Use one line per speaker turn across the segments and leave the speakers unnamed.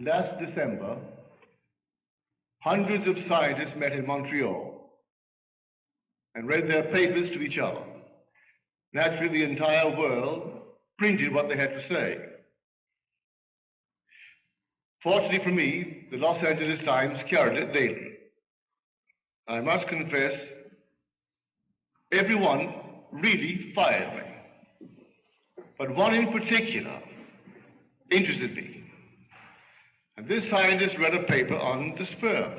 Last December, hundreds of scientists met in Montreal and read their papers to each other. Naturally, the entire world printed what they had to say. Fortunately for me, the Los Angeles Times carried it daily. I must confess, everyone really fired me. But one in particular interested me. And this scientist read a paper on the sperm.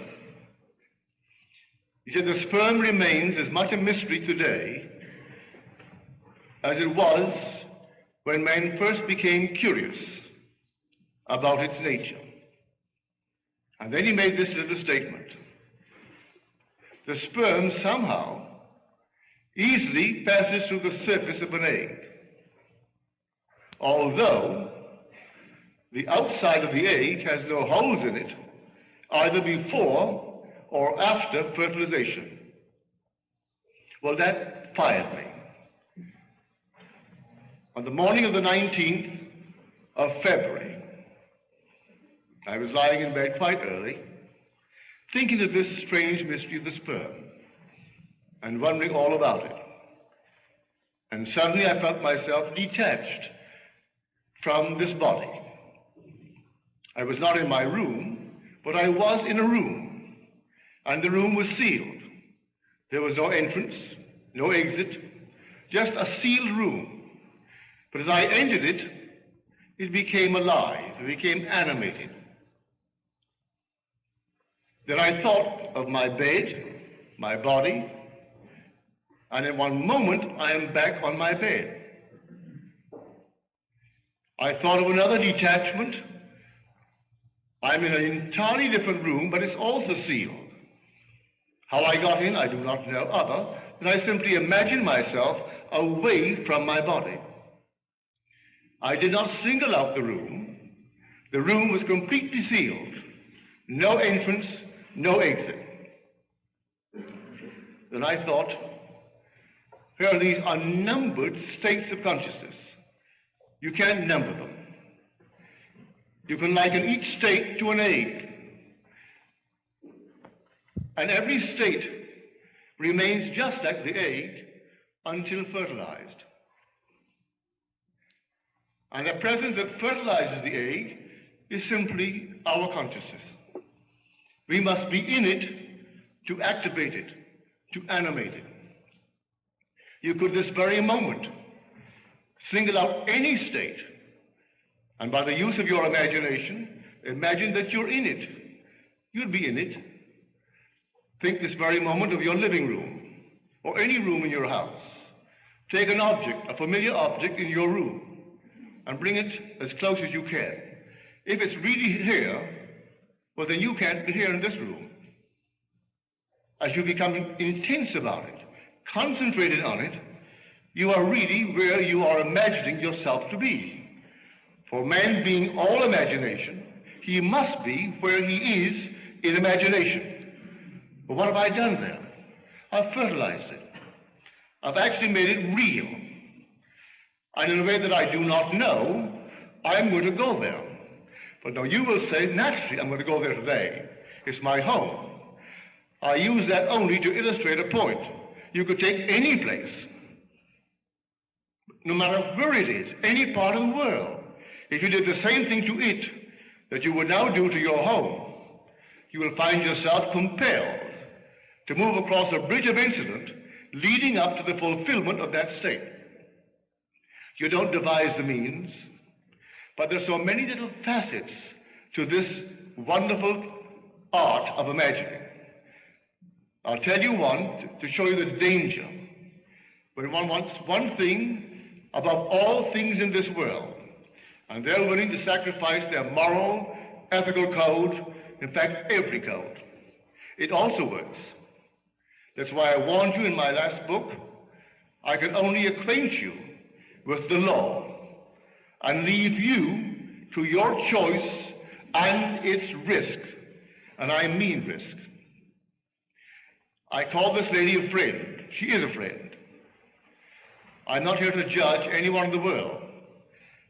He said the sperm remains as much a mystery today as it was when man first became curious about its nature. And then he made this little statement. The sperm somehow easily passes through the surface of an egg, although the outside of the egg has no holes in it, either before or after fertilization. Well, that fired me. On the morning of the 19th of February, I was lying in bed quite early, thinking of this strange mystery of the sperm and wondering all about it. And suddenly I felt myself detached from this body. I was not in my room, but I was in a room, and the room was sealed. There was no entrance, no exit, just a sealed room. But as I entered it, it became alive, it became animated. Then I thought of my bed, my body, and in one moment I am back on my bed. I thought of another detachment. I'm in an entirely different room, but it's also sealed. How I got in, I do not know, other than I simply imagined myself away from my body. I did not single out the room. The room was completely sealed. No entrance, no exit. Then I thought, here are these unnumbered states of consciousness. You can't number them. You can liken each state to an egg. And every state remains just like the egg until fertilized. And the presence that fertilizes the egg is simply our consciousness. We must be in it to activate it, to animate it. You could this very moment single out any state, and by the use of your imagination, imagine that you're in it. You'd be in it. Think this very moment of your living room, or any room in your house. Take an object, a familiar object in your room, and bring it as close as you can. If it's really here, well, then you can't be here in this room. As you become intense about it, concentrated on it, you are really where you are imagining yourself to be. For man being all imagination, he must be where he is in imagination. But what have I done there? I've fertilized it. I've actually made it real. And in a way that I do not know, I'm going to go there. But now you will say, naturally, I'm going to go there today. It's my home. I use that only to illustrate a point. You could take any place, no matter where it is, any part of the world. If you did the same thing to it that you would now do to your home, you will find yourself compelled to move across a bridge of incident leading up to the fulfillment of that state. You don't devise the means, but there's so many little facets to this wonderful art of imagining. I'll tell you one to show you the danger. When one wants one thing above all things in this world, and they're willing to sacrifice their moral, ethical code, in fact, every code, it also works. That's why I warned you in my last book, I can only acquaint you with the law and leave you to your choice and its risk, and I mean risk. I call this lady a friend. She is a friend. I'm not here to judge anyone in the world.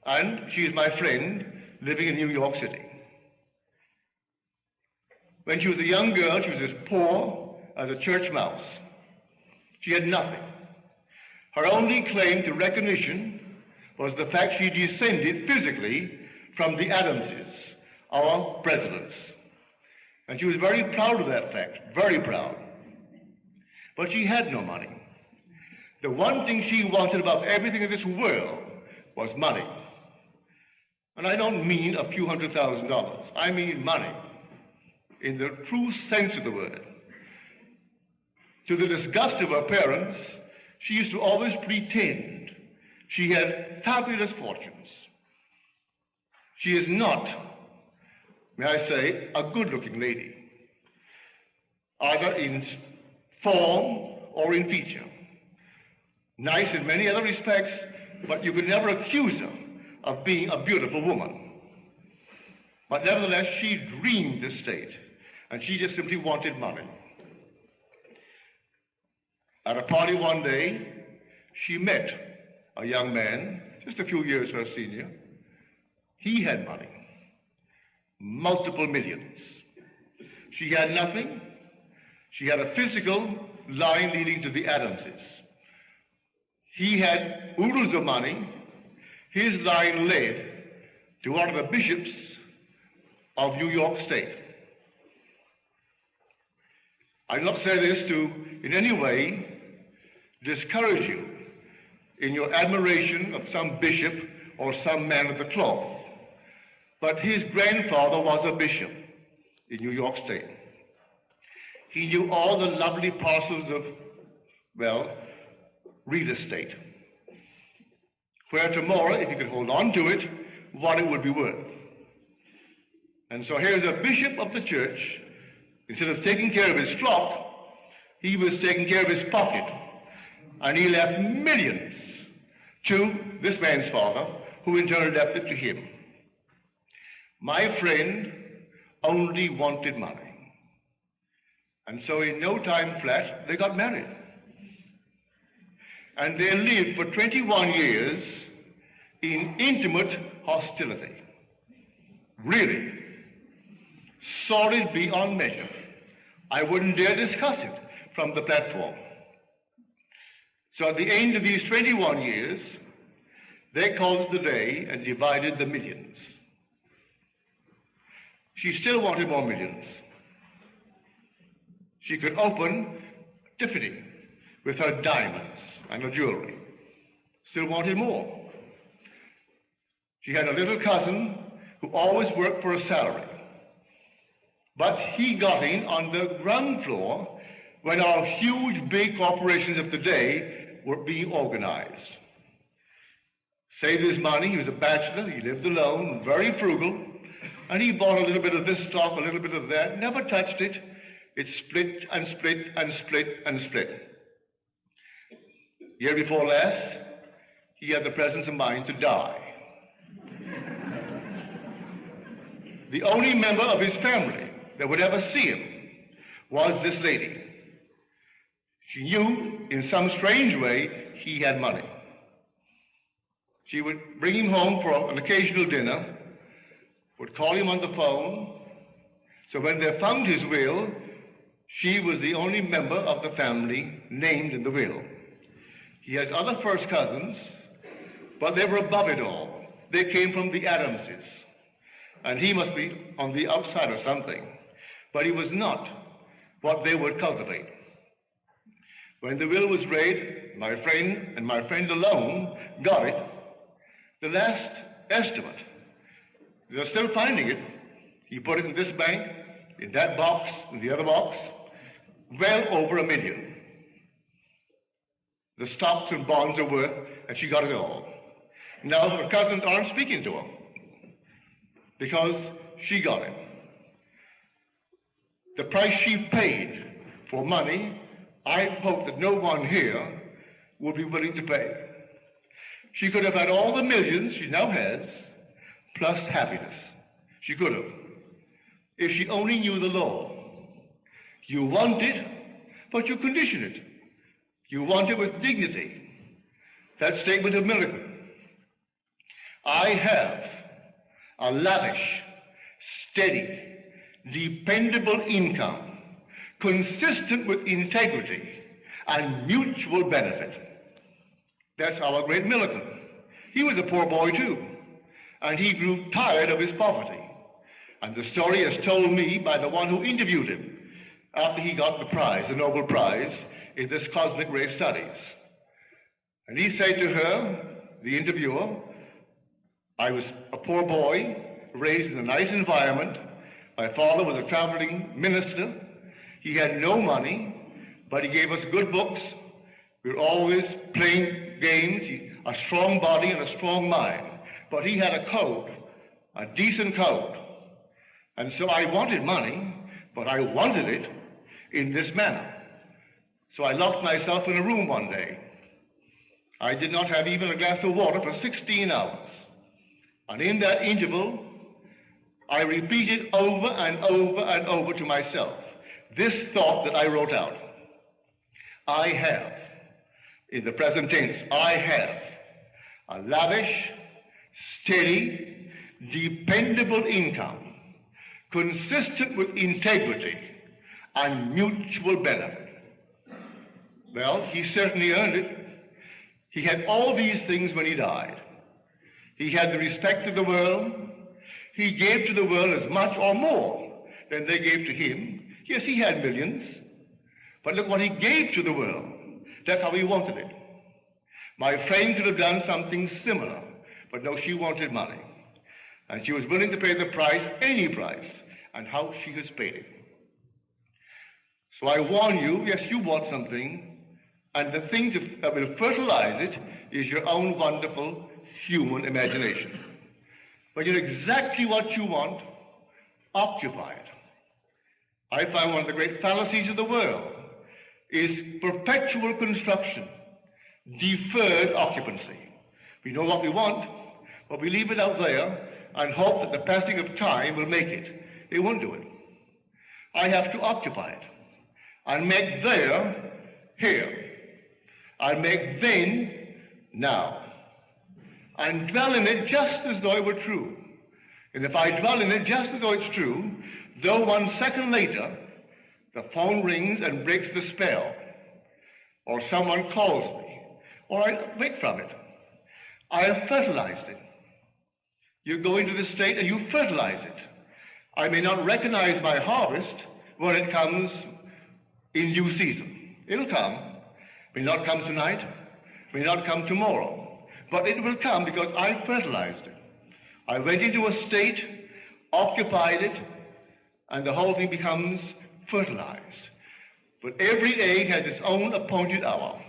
And she is my friend living in New York City. When she was a young girl, she was as poor as a church mouse. She had nothing. Her only claim to recognition was the fact she descended physically from the Adamses, our presidents. And she was very proud of that fact, very proud. But she had no money. The one thing she wanted above everything in this world was money. And I don't mean a few $100,000. I mean money, in the true sense of the word. To the disgust of her parents, she used to always pretend she had fabulous fortunes. She is not, may I say, a good-looking lady, either in form or in feature. Nice in many other respects, but you could never accuse her of being a beautiful woman. But nevertheless, she dreamed this state, and she just simply wanted money. At a party one day, she met a young man, just a few years her senior. He had money, multiple millions. She had nothing. She had a physical line leading to the Adamses. He had oodles of money. His line led to one of the bishops of New York State. I do not say this to in any way discourage you in your admiration of some bishop or some man of the cloth, but his grandfather was a bishop in New York State. He knew all the lovely parcels of, well, real estate, where tomorrow, if he could hold on to it, what it would be worth. And so here's a bishop of the church. Instead of taking care of his flock, he was taking care of his pocket. And he left millions to this man's father, who in turn left it to him. My friend only wanted money. And so in no time flat, they got married. And they lived for 21 years in intimate hostility. Really. Solid beyond measure. I wouldn't dare discuss it from the platform. So at the end of these 21 years, they called it the day and divided the millions. She still wanted more millions. She could open Tiffany with her diamonds and her jewelry. Still wanted more. She had a little cousin who always worked for a salary. But he got in on the ground floor when our huge big corporations of the day were being organized. Saved his money, he was a bachelor, he lived alone, very frugal, and he bought a little bit of this stock, a little bit of that, never touched it. It split and split and split and split. Year before last, he had the presence of mind to die. The only member of his family that would ever see him was this lady. She knew in some strange way he had money. She would bring him home for an occasional dinner, would call him on the phone. So when they found his will, she was the only member of the family named in the will. He has other first cousins, but they were above it all. They came from the Adamses, and he must be on the outside or something. But he was not what they would cultivate. When the will was read, my friend and my friend alone got it. The last estimate, they're still finding it. He put it in this bank, in that box, in the other box, well over $1 million. The stocks and bonds are worth, and she got it all. Now her cousins aren't speaking to her because she got it. The price she paid for money, I hope that no one here would be willing to pay. She could have had all the millions she now has, plus happiness. She could have, if she only knew the law. You want it, but you condition it. You want it with dignity. That statement of Millikan. I have a lavish, steady, dependable income, consistent with integrity and mutual benefit. That's our great Millikan. He was a poor boy too, and he grew tired of his poverty. And the story is told me by the one who interviewed him after he got the prize, the Nobel Prize, in this cosmic ray studies. And he said to her, the interviewer, I was a poor boy, raised in a nice environment. My father was a traveling minister. He had no money, but he gave us good books. We were always playing games, a strong body and a strong mind. But he had a code, a decent code. And so I wanted money, but I wanted it in this manner. So I locked myself in a room one day. I did not have even a glass of water for 16 hours. And in that interval, I repeated over and over and over to myself this thought that I wrote out. I have, in the present tense, I have a lavish, steady, dependable income, consistent with integrity and mutual benefit. Well, he certainly earned it. He had all these things when he died. He had the respect of the world. He gave to the world as much or more than they gave to him. Yes, he had millions, but look what he gave to the world. That's how he wanted it. My friend could have done something similar, but no, she wanted money. And she was willing to pay the price, any price, and how she has paid it. So I warn you, yes, you want something, and the thing that will fertilize it is your own wonderful human imagination. When you know exactly what you want, occupy it. I find one of the great fallacies of the world is perpetual construction, deferred occupancy. We know what we want, but we leave it out there and hope that the passing of time will make it. It won't do it. I have to occupy it and make there here, and make then now, and dwell in it just as though it were true. And if I dwell in it just as though it's true, though 1 second later the phone rings and breaks the spell, or someone calls me, or I wake from it, I have fertilized it. You go into the state and you fertilize it. I may not recognize my harvest when it comes in due season. It'll come. May not come tonight, may not come tomorrow, but it will come because I fertilized it. I went into a state, occupied it, and the whole thing becomes fertilized. But every egg has its own appointed hour,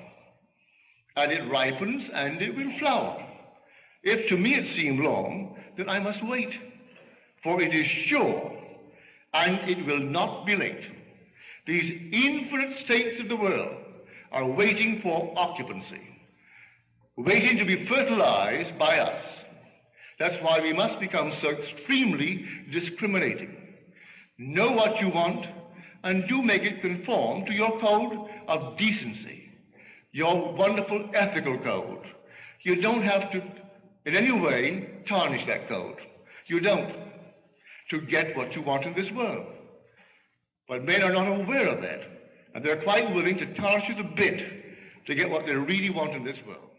and it ripens and it will flower. If to me it seemed long, then I must wait, for it is sure, and it will not be late. These infinite states of the world are waiting for occupancy, waiting to be fertilized by us. That's why we must become so extremely discriminating. Know what you want and do make it conform to your code of decency, your wonderful ethical code. You don't have to in any way tarnish that code. You don't, to get what you want in this world. But men are not aware of that, and they're quite willing to tarnish it a bit to get what they really want in this world.